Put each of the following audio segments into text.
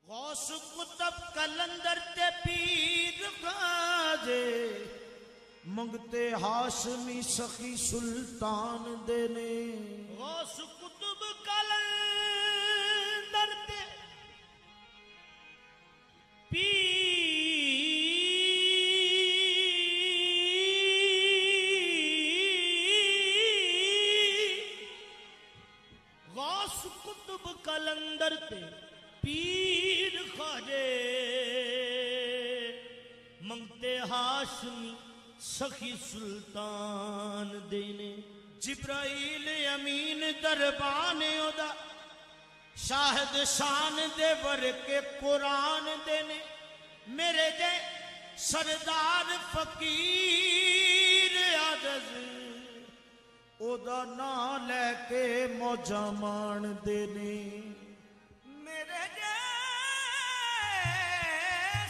गौस कुतुब कलंदर ते पीर खाजे मंगते हाशमी सखी सुल्तान देने। गौस कुतुब कलंदर ते गौस कुतुब कलंदर ते पीर खाजे मंगते हाशमी सखी सुल्तान देने। जिब्राइल अमीन दरबान ओदा शाहिद शान दे वर के कुरान देने। मेरे जे सरदार फकीर आजज ओदा ना लेके मौजा मान देने। मेरे जे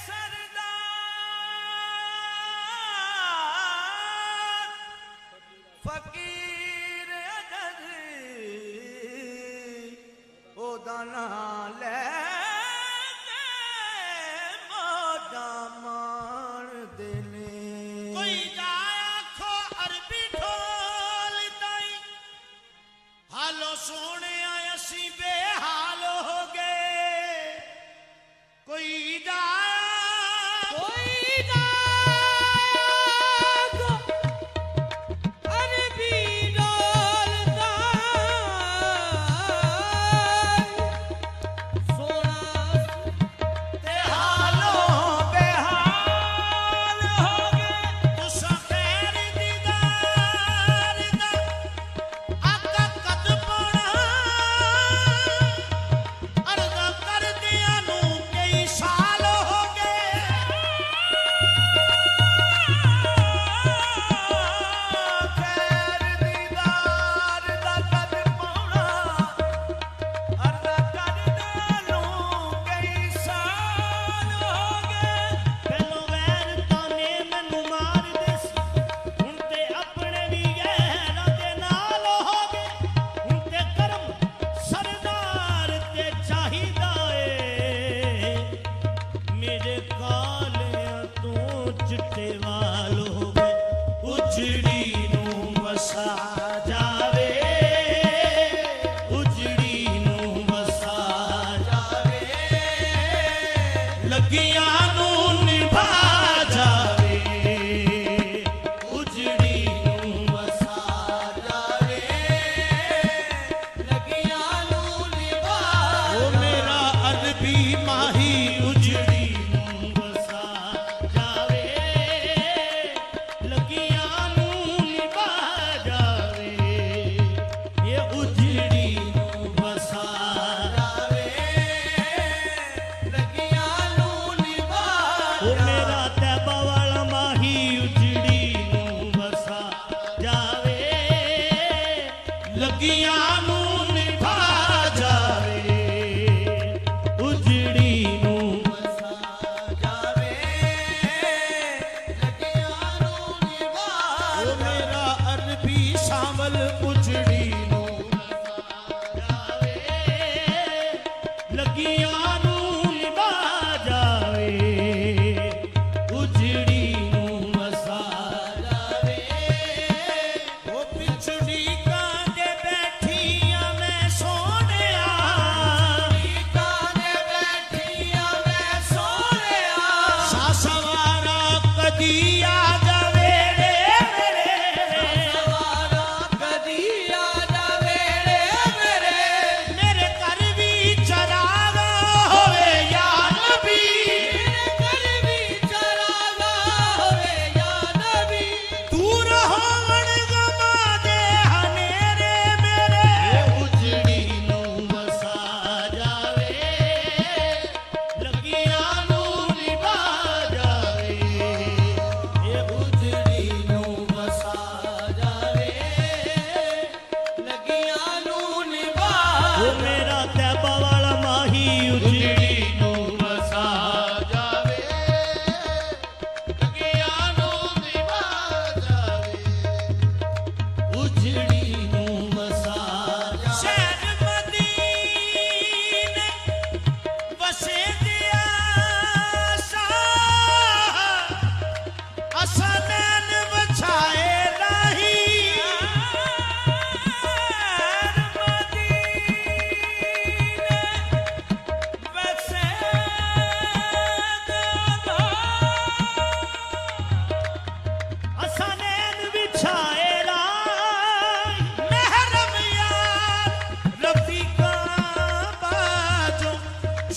सरदार फकीर आजज ओदा ना लेके मौजा मान देने। कोई जाया खो अरबी ढोल ताई हालो सोने असी बेहाल हो गए। कोई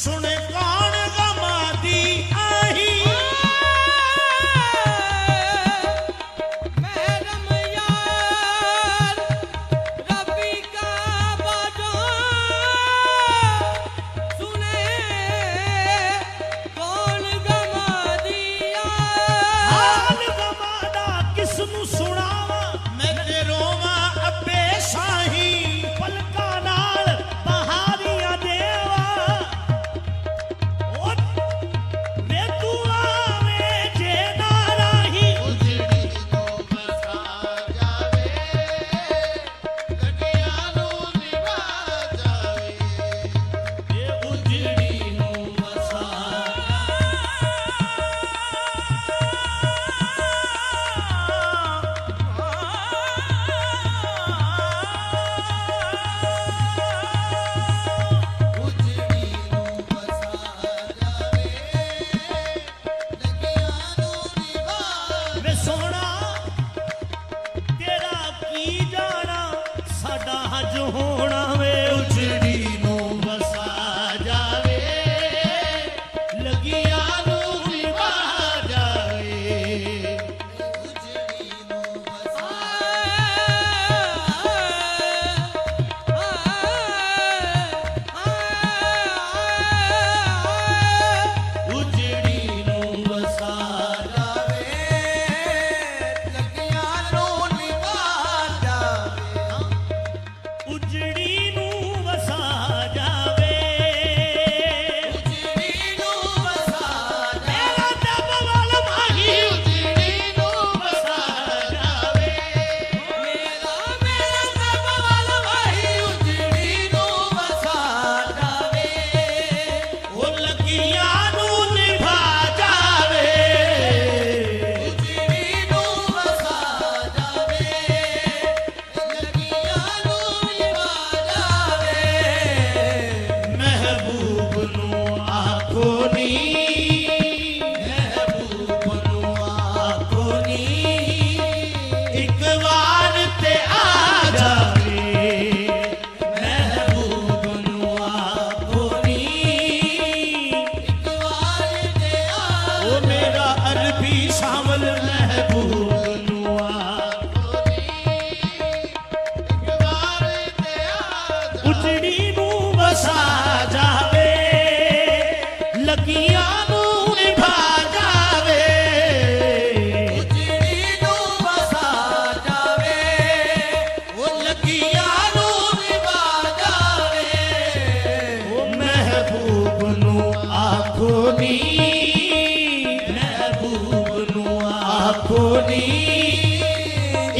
सुन कौन गमा दी आही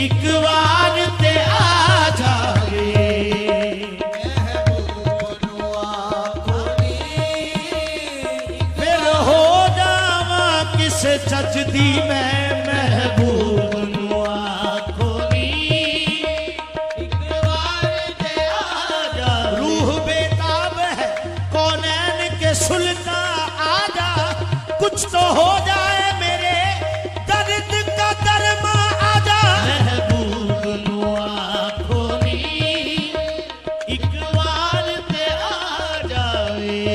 एक बार ते आ जावे फिर हो जावा किस चचदी मैं महबूब नू आखो नी एक बार ते आ जा रूह बेताब है कौनैन के सुल्तान आजा कुछ तो हो जाए मेरे दर्द का दरमा आजा महबूब नू आखो नी एक बार ते आ जावे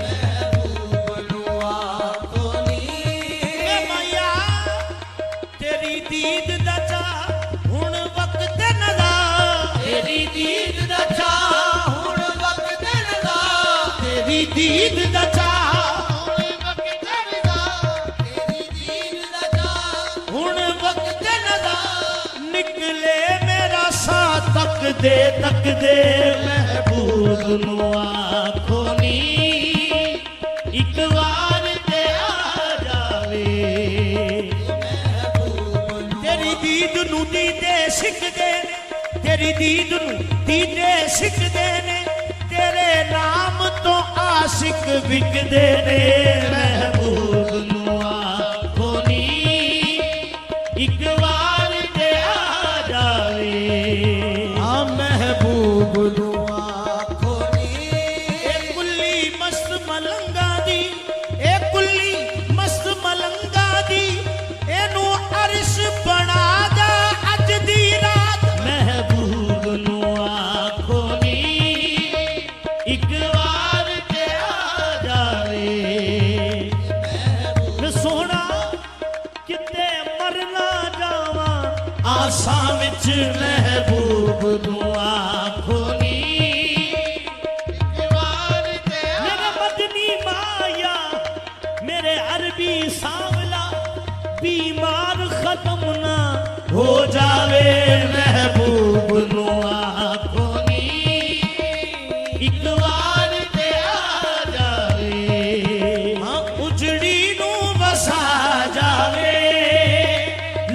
महबूब नू आखो नी ए मैया तेरी दीद दा चा हुण वक्त नदा तेरी दीद दा चा हुण वक्त नदा तेरी दीद दा चा निकले मेरा सा तक दे महबूब नू आखो नी एक बार ते आ जावे तेरी दीद नू दीदे सिकदे ने तेरी दीद नू दीदे सिकदे ने तेरे नाम तो आशिक विकदे ने महबूब नू आखो नी एक बार ते आ जावे हाँ महबूब नू आखो नी ए कुल्ली मस्त मलंगा दी ए कुल्ली मस्त मलंगा दी एनू अरश बना जा अज दी रात महबूब नू आखो नी एक बार ते आ सच महबूब नू आखो नी मेरे मदनी माया मेरे अरबी सांवला बीमार खत्म ना हो जावे महबूब नू आखो नी एक बार ते आ जावे हाँ उजड़ी नू वसा जावे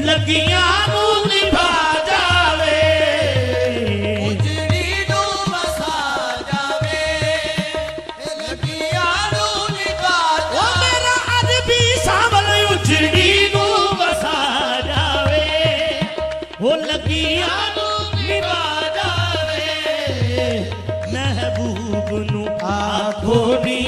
लगियां नू निभा जावे उजड़ी नू वसा जावे लगियां नू निभा ओ मेरा अरबी सांवल उजड़ी नू वसा जावे ओ लगियां नू निभा जावे महबूब नू आखो नी